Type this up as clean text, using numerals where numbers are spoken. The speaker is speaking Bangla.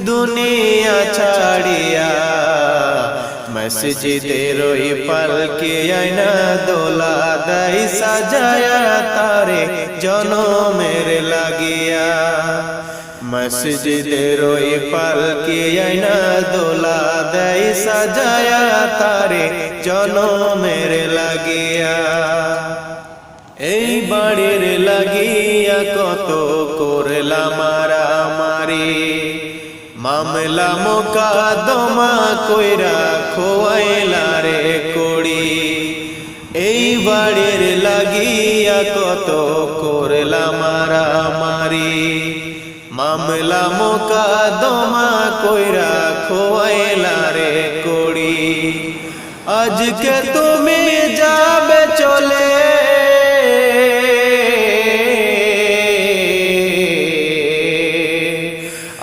দুনিয়া ছাড়িয়া মসজিদের ওই পালকি আয়না দোলা দেয় সাজায়া তারে জনমের লাগিয়া। মসজিদের ওই পালকি আয়না দোলা দেয় সাজায়া তারে জনমের লাগিয়া। এই বাড়ির লাগিয়া কত করলা মারামারি, মামলা মোকদ্দমা কইরা খোয়াইলা রে কড়ি। এই বাড়ির লাগিয়া কত করলা মারামারি, মামলা মোকদ্দমা কইরা খোয়াইলা রে কড়ি। আজকে তুমি যাবে চলে